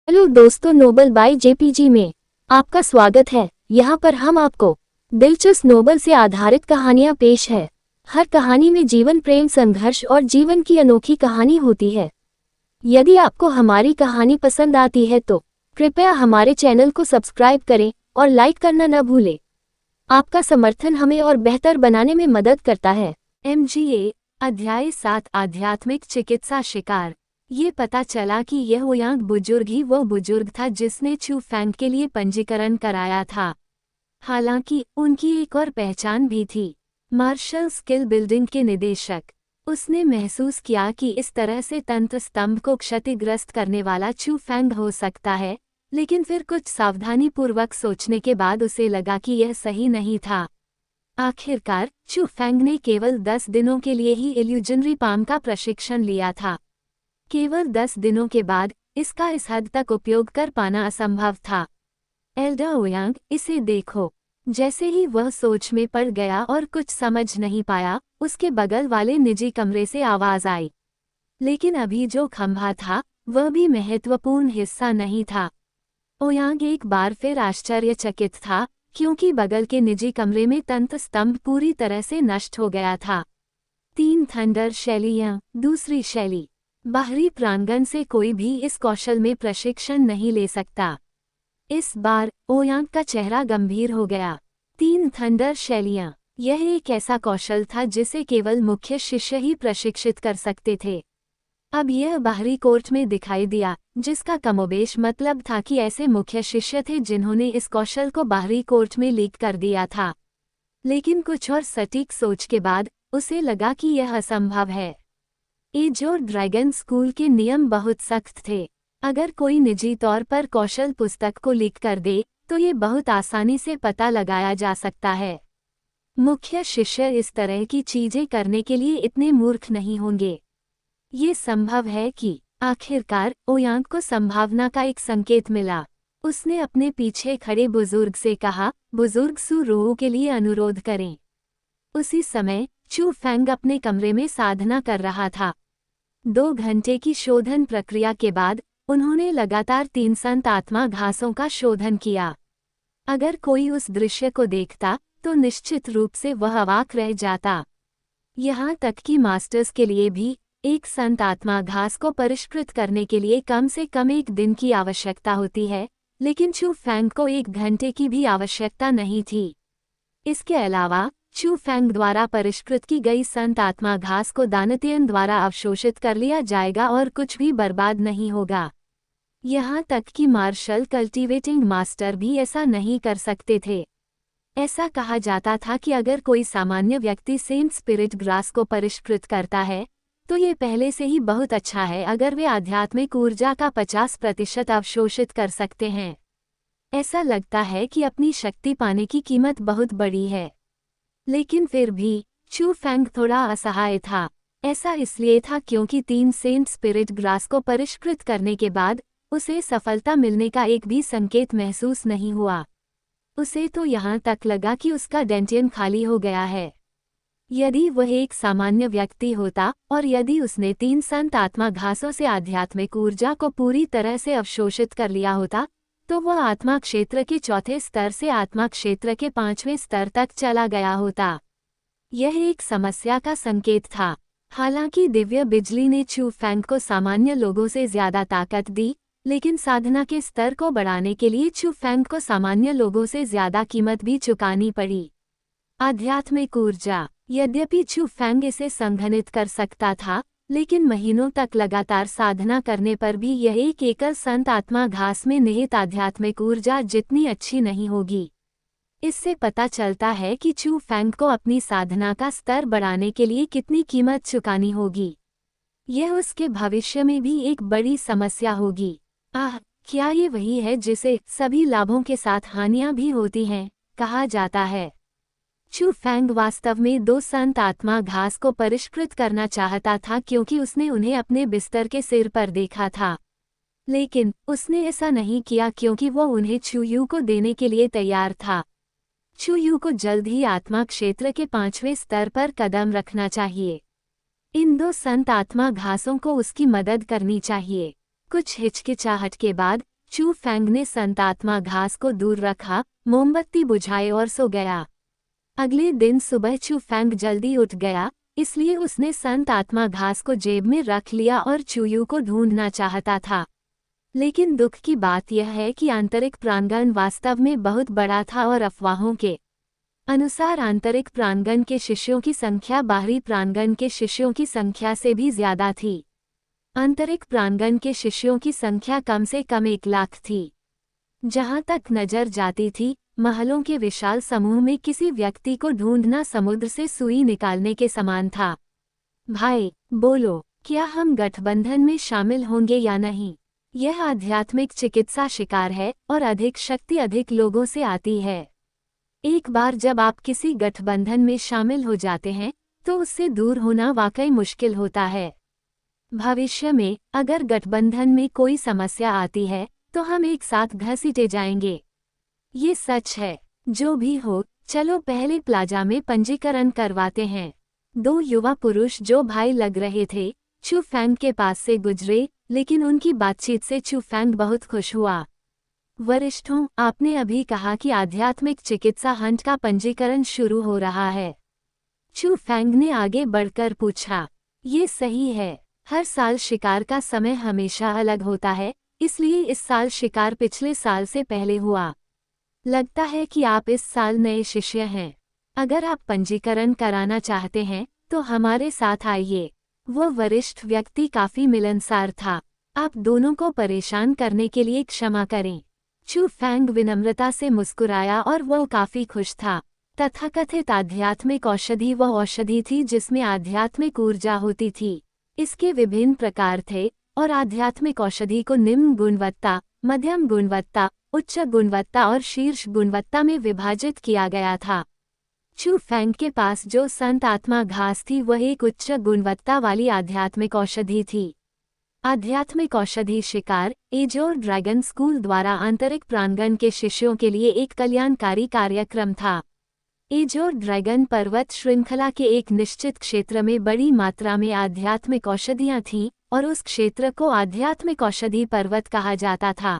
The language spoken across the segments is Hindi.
हेलो दोस्तों, नोबल बाय जेपीजी में आपका स्वागत है। यहाँ पर हम आपको दिलचस्प नोबल से आधारित कहानियाँ पेश है। हर कहानी में जीवन, प्रेम, संघर्ष और जीवन की अनोखी कहानी होती है। यदि आपको हमारी कहानी पसंद आती है तो कृपया हमारे चैनल को सब्सक्राइब करें और लाइक करना न भूलें। आपका समर्थन हमें और बेहतर बनाने में मदद करता है। MGA अध्याय 7 आध्यात्मिक चिकित्सा शिकार। ये पता चला कि यह ओयांग बुजुर्ग ही वो बुजुर्ग था जिसने चू फैंग के लिए पंजीकरण कराया था। हालांकि उनकी एक और पहचान भी थी, मार्शल स्किल बिल्डिंग के निदेशक। उसने महसूस किया कि इस तरह से तंत्र स्तंभ को क्षतिग्रस्त करने वाला चू फैंग हो सकता है, लेकिन फिर कुछ सावधानीपूर्वक सोचने के बाद उसे लगा कि यह सही नहीं था। आखिरकार चू फैंग ने केवल 10 दिनों के लिए ही इल्यूजनरी पाम का प्रशिक्षण लिया था। केवल 10 दिनों के बाद इसका इस हद तक उपयोग कर पाना असंभव था। एल्डर ओयांग, इसे देखो। जैसे ही वह सोच में पड़ गया और कुछ समझ नहीं पाया, उसके बगल वाले निजी कमरे से आवाज आई। लेकिन अभी जो खंभा था वह भी महत्वपूर्ण हिस्सा नहीं था। ओयांग एक बार फिर आश्चर्यचकित था, क्योंकि बगल के निजी कमरे में तंत्र स्तंभ पूरी तरह से नष्ट हो गया था। 3 थंडर शैलियाँ। दूसरी शैली। बाहरी प्रांगण से कोई भी इस कौशल में प्रशिक्षण नहीं ले सकता। इस बार ओयांग का चेहरा गंभीर हो गया। 3 थंडर शैलियाँ। यह एक ऐसा कौशल था जिसे केवल मुख्य शिष्य ही प्रशिक्षित कर सकते थे। अब यह बाहरी कोर्ट में दिखाई दिया, जिसका कमोबेश मतलब था कि ऐसे मुख्य शिष्य थे जिन्होंने इस कौशल को बाहरी कोर्ट में लीक कर दिया था। लेकिन कुछ और सटीक सोच के बाद उसे लगा कि यह असंभव है। एज और ड्रैगन स्कूल के नियम बहुत सख्त थे। अगर कोई निजी तौर पर कौशल पुस्तक को लीक कर दे तो ये बहुत आसानी से पता लगाया जा सकता है। मुख्य शिष्य इस तरह की चीजें करने के लिए इतने मूर्ख नहीं होंगे। ये संभव है कि आखिरकार ओयांग को संभावना का एक संकेत मिला। उसने अपने पीछे खड़े बुजुर्ग से कहा, बुजुर्ग सू रोह के लिए अनुरोध करें। उसी समय चू फैंग अपने कमरे में साधना कर रहा था। 2 घंटे की शोधन प्रक्रिया के बाद उन्होंने लगातार 3 संत आत्मा घासों का शोधन किया। अगर कोई उस दृश्य को देखता तो निश्चित रूप से वह अवाक रह जाता। यहाँ तक कि मास्टर्स के लिए भी एक संत आत्मा घास को परिष्कृत करने के लिए कम से कम 1 दिन की आवश्यकता होती है, लेकिन चू फैंग को 1 घंटे की भी आवश्यकता नहीं थी। इसके अलावा चू फैंग द्वारा परिष्कृत की गई संत आत्मा घास को दानतियन द्वारा अवशोषित कर लिया जाएगा और कुछ भी बर्बाद नहीं होगा। यहाँ तक कि मार्शल कल्टीवेटिंग मास्टर भी ऐसा नहीं कर सकते थे। ऐसा कहा जाता था कि अगर कोई सामान्य व्यक्ति सेंट स्पिरिट ग्रास को परिष्कृत करता है तो ये पहले से ही बहुत अच्छा है अगर वे आध्यात्मिक ऊर्जा का 50% अवशोषित कर सकते हैं। ऐसा लगता है कि अपनी शक्ति पाने की कीमत बहुत बड़ी है। लेकिन फिर भी चू फैंग थोड़ा असहाय था। ऐसा इसलिए था क्योंकि 3 सेंट स्पिरिट ग्रास को परिष्कृत करने के बाद उसे सफलता मिलने का एक भी संकेत महसूस नहीं हुआ। उसे तो यहाँ तक लगा कि उसका डेंटियन खाली हो गया है। यदि वह एक सामान्य व्यक्ति होता और यदि उसने 3 संत आत्मा घासों से आध्यात्मिक ऊर्जा को पूरी तरह से अवशोषित कर लिया होता तो वह आत्मा क्षेत्र के 4थे स्तर से आत्मा क्षेत्र के 5वें स्तर तक चला गया होता। यह एक समस्या का संकेत था। हालांकि दिव्य बिजली ने चू फैंग को सामान्य लोगों से ज्यादा ताकत दी, लेकिन साधना के स्तर को बढ़ाने के लिए चू फैंग को सामान्य लोगों से ज्यादा कीमत भी चुकानी पड़ी। आध्यात्मिक ऊर्जा। यद्यपि चू फैंग इसे संघनित कर सकता था, लेकिन महीनों तक लगातार साधना करने पर भी यह एक एकल संत आत्मा घास में निहित आध्यात्मिक ऊर्जा जितनी अच्छी नहीं होगी। इससे पता चलता है कि चू फैंग को अपनी साधना का स्तर बढ़ाने के लिए कितनी कीमत चुकानी होगी। यह उसके भविष्य में भी एक बड़ी समस्या होगी। क्या ये वही है जिसे सभी लाभों के साथ हानियां भी होती हैं कहा जाता है। चू फैंग वास्तव में 2 संत आत्मा घास को परिष्कृत करना चाहता था क्योंकि उसने उन्हें अपने बिस्तर के सिर पर देखा था। लेकिन उसने ऐसा नहीं किया क्योंकि वो उन्हें चूयू को देने के लिए तैयार था। चूयू को जल्द ही आत्मा क्षेत्र के 5वें स्तर पर कदम रखना चाहिए। इन 2 संत आत्मा घासों को उसकी मदद करनी चाहिए। कुछ हिचकिचाहट के बाद चू फेंग ने संत आत्मा घास को दूर रखा, मोमबत्ती बुझाई और सो गया। अगले दिन सुबह चू फेंग जल्दी उठ गया, इसलिए उसने संत आत्मा घास को जेब में रख लिया और चूयू को ढूंढना चाहता था। लेकिन दुख की बात यह है कि आंतरिक प्रांगण वास्तव में बहुत बड़ा था और अफवाहों के अनुसार आंतरिक प्रांगण के शिष्यों की संख्या बाहरी प्रांगण के शिष्यों की संख्या से भी ज्यादा थी। आंतरिक प्रांगण के शिष्यों की संख्या कम से कम 1 लाख थी। जहां तक नजर जाती थी, महलों के विशाल समूह में किसी व्यक्ति को ढूंढना समुद्र से सुई निकालने के समान था। भाई, बोलो, क्या हम गठबंधन में शामिल होंगे या नहीं? यह आध्यात्मिक चिकित्सा शिकार है और अधिक शक्ति अधिक लोगों से आती है। एक बार जब आप किसी गठबंधन में शामिल हो जाते हैं, तो उससे दूर होना वाकई मुश्किल होता है। भविष्य में अगर गठबंधन में कोई समस्या आती है, तो हम एक साथ घसीटे जाएंगे। ये सच है। जो भी हो, चलो पहले प्लाजा में पंजीकरण करवाते हैं। 2 युवा पुरुष जो भाई लग रहे थे, चू फेंग के पास से गुजरे, लेकिन उनकी बातचीत से चू फेंग बहुत खुश हुआ। वरिष्ठों, आपने अभी कहा कि आध्यात्मिक चिकित्सा हंट का पंजीकरण शुरू हो रहा है। चू फेंग ने आगे बढ़कर पूछा। ये सही है। हर साल शिकार का समय हमेशा अलग होता है, इसलिए इस साल शिकार पिछले साल से पहले हुआ। लगता है कि आप इस साल नए शिष्य हैं। अगर आप पंजीकरण कराना चाहते हैं, तो हमारे साथ आइए। वह वरिष्ठ व्यक्ति काफी मिलनसार था। आप दोनों को परेशान करने के लिए क्षमा करें। चू फेंग विनम्रता से मुस्कुराया और वह काफी खुश था। तथाकथित आध्यात्मिक औषधि वह औषधि थी जिसमें आध्यात्मिक ऊर्जा होती थी। इसके विभिन्न प्रकार थे और आध्यात्मिक औषधि को निम्न गुणवत्ता, मध्यम गुणवत्ता, उच्च गुणवत्ता और शीर्ष गुणवत्ता में विभाजित किया गया था। चू फेंग के पास जो संत आत्मा घास थी वह एक उच्च गुणवत्ता वाली आध्यात्मिक औषधि थी। आध्यात्मिक औषधि शिकार एजोर ड्रैगन स्कूल द्वारा आंतरिक प्रांगण के शिष्यों के लिए एक कल्याणकारी कार्यक्रम था। एजोर ड्रैगन पर्वत श्रृंखला के एक निश्चित क्षेत्र में बड़ी मात्रा में आध्यात्मिक औषधियां थीं और उस क्षेत्र को आध्यात्मिक औषधि पर्वत कहा जाता था।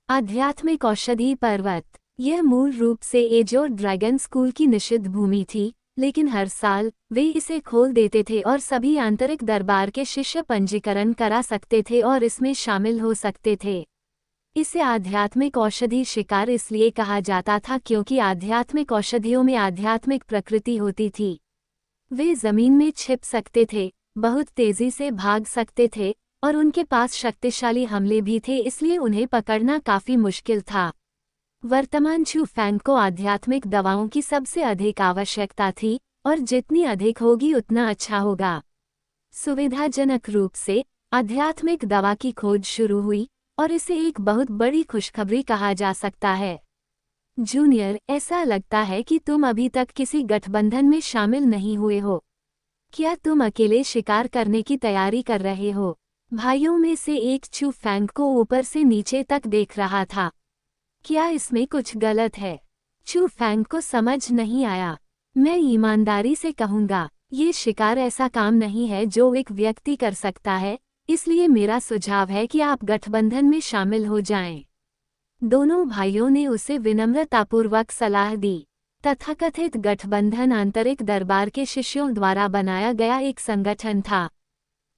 आध्यात्मिक औषधि पर्वत, यह मूल रूप से एजोर ड्रैगन स्कूल की निषिद्ध भूमि थी, लेकिन हर साल वे इसे खोल देते थे और सभी आंतरिक दरबार के शिष्य पंजीकरण करा सकते थे और इसमें शामिल हो सकते थे। इसे आध्यात्मिक औषधि शिकार इसलिए कहा जाता था क्योंकि आध्यात्मिक औषधियों में आध्यात्मिक प्रकृति होती थी। वे जमीन में छिप सकते थे, बहुत तेजी से भाग सकते थे और उनके पास शक्तिशाली हमले भी थे, इसलिए उन्हें पकड़ना काफी मुश्किल था। वर्तमान चू फेंग को आध्यात्मिक दवाओं की सबसे अधिक आवश्यकता थी और जितनी अधिक होगी उतना अच्छा होगा। सुविधाजनक रूप से आध्यात्मिक दवा की खोज शुरू हुई और इसे एक बहुत बड़ी खुशखबरी कहा जा सकता है। जूनियर, ऐसा लगता है कि तुम अभी तक किसी गठबंधन में शामिल नहीं हुए हो। क्या तुम अकेले शिकार करने की तैयारी कर रहे हो? भाइयों में से एक चू फेंग को ऊपर से नीचे तक देख रहा था। क्या इसमें कुछ गलत है? चू फेंग को समझ नहीं आया। मैं ईमानदारी से कहूँगा, ये शिकार ऐसा काम नहीं है जो एक व्यक्ति कर सकता है, इसलिए मेरा सुझाव है कि आप गठबंधन में शामिल हो जाएं। दोनों भाइयों ने उसे विनम्रतापूर्वक सलाह दी। तथाकथित गठबंधन आंतरिक दरबार के शिष्यों द्वारा बनाया गया एक संगठन था।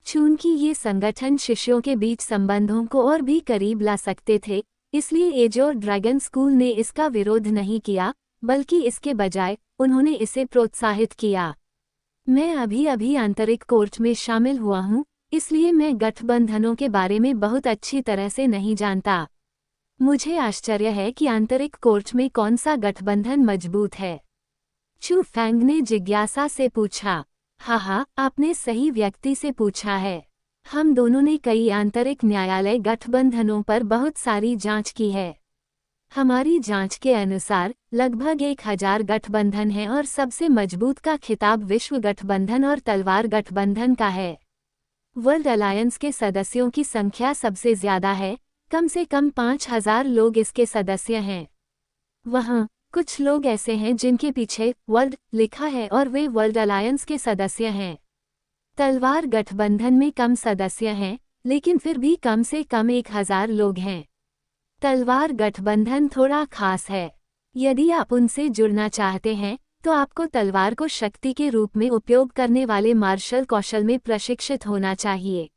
चूंकि ये संगठन शिष्यों के बीच संबंधों को और भी करीब ला सकते थे, इसलिए एजोर ड्रैगन स्कूल ने इसका विरोध नहीं किया, बल्कि इसके बजाय उन्होंने इसे प्रोत्साहित किया। मैं अभी आंतरिक कोर्ट में शामिल हुआ हूँ, इसलिए मैं गठबंधनों के बारे में बहुत अच्छी तरह से नहीं जानता। मुझे आश्चर्य है कि आंतरिक कोर्ट में कौन सा गठबंधन मजबूत है। चू फेंग ने जिज्ञासा से पूछा। हाँ, आपने सही व्यक्ति से पूछा है। हम दोनों ने कई आंतरिक न्यायालय गठबंधनों पर बहुत सारी जांच की है। हमारी जांच के अनुसार लगभग 1000 गठबंधन हैं और सबसे मजबूत का खिताब विश्व गठबंधन और तलवार गठबंधन का है। वर्ल्ड अलायंस के सदस्यों की संख्या सबसे ज्यादा है, कम से कम 5000 लोग इसके सदस्य हैं। वहाँ कुछ लोग ऐसे हैं जिनके पीछे वर्ल्ड लिखा है और वे वर्ल्ड अलायंस के सदस्य हैं। तलवार गठबंधन में कम सदस्य हैं, लेकिन फिर भी कम से कम 1000 लोग हैं। तलवार गठबंधन थोड़ा खास है। यदि आप उनसे जुड़ना चाहते हैं तो आपको तलवार को शक्ति के रूप में उपयोग करने वाले मार्शल कौशल में प्रशिक्षित होना चाहिए।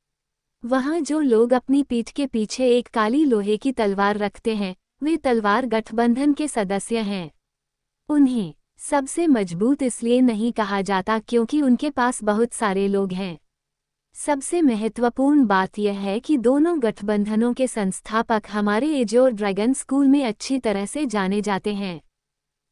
वहाँ जो लोग अपनी पीठ के पीछे एक काली लोहे की तलवार रखते हैं, वे तलवार गठबंधन के सदस्य हैं। उन्हें सबसे मजबूत इसलिए नहीं कहा जाता क्योंकि उनके पास बहुत सारे लोग हैं। सबसे महत्वपूर्ण बात यह है कि दोनों गठबंधनों के संस्थापक हमारे एजोर ड्रैगन स्कूल में अच्छी तरह से जाने जाते हैं।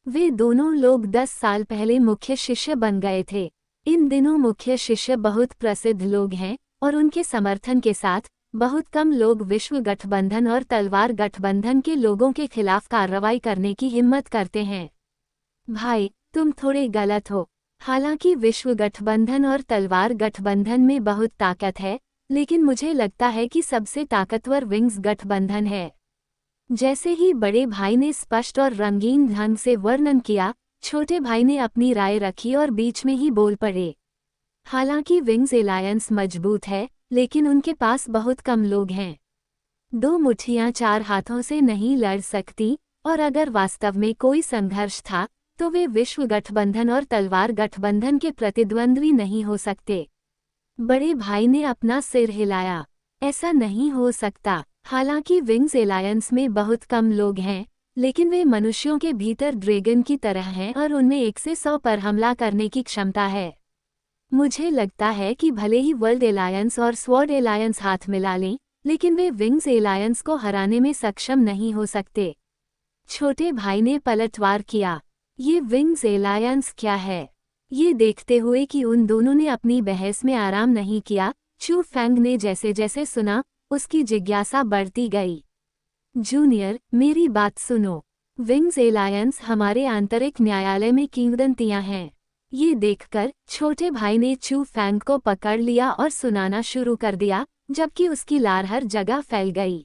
वे दोनों लोग 10 साल पहले मुख्य शिष्य बन गए थे। इन दिनों मुख्य शिष्य बहुत प्रसिद्ध लोग हैं और उनके समर्थन के साथ बहुत कम लोग विश्व गठबंधन और तलवार गठबंधन के लोगों के खिलाफ कार्रवाई करने की हिम्मत करते हैं। भाई, तुम थोड़े गलत हो। हालांकि विश्व गठबंधन और तलवार गठबंधन में बहुत ताकत है, लेकिन मुझे लगता है कि सबसे ताकतवर विंग्स गठबंधन है। जैसे ही बड़े भाई ने स्पष्ट और रंगीन ढंग से वर्णन किया, छोटे भाई ने अपनी राय रखी और बीच में ही बोल पड़े। हालांकि विंग्स एलायंस मजबूत है, लेकिन उनके पास बहुत कम लोग हैं। 2 मुट्ठियां 4 हाथों से नहीं लड़ सकती, और अगर वास्तव में कोई संघर्ष था तो वे विश्व गठबंधन और तलवार गठबंधन के प्रतिद्वंद्वी नहीं हो सकते। बड़े भाई ने अपना सिर हिलाया। ऐसा नहीं हो सकता। हालांकि विंग्स एलायंस में बहुत कम लोग हैं, लेकिन वे मनुष्यों के भीतर ड्रैगन की तरह हैं और उनमें 1 से 100 पर हमला करने की क्षमता है। मुझे लगता है कि भले ही वर्ल्ड एलायंस और स्वॉर्ड एलायंस हाथ मिला लें, लेकिन वे विंग्स एलायंस को हराने में सक्षम नहीं हो सकते। छोटे भाई ने पलटवार किया। ये विंग्स एलायंस क्या है? ये देखते हुए कि उन दोनों ने अपनी बहस में आराम नहीं किया, चू फैंग ने जैसे जैसे सुना, उसकी जिज्ञासा बढ़ती गई। जूनियर, मेरी बात सुनो। विंग्स एलायंस हमारे आंतरिक न्यायालय में किंवदंतियां हैं। ये देखकर छोटे भाई ने चू फैंग को पकड़ लिया और सुनाना शुरू कर दिया, जबकि उसकी लार हर जगह फैल गई।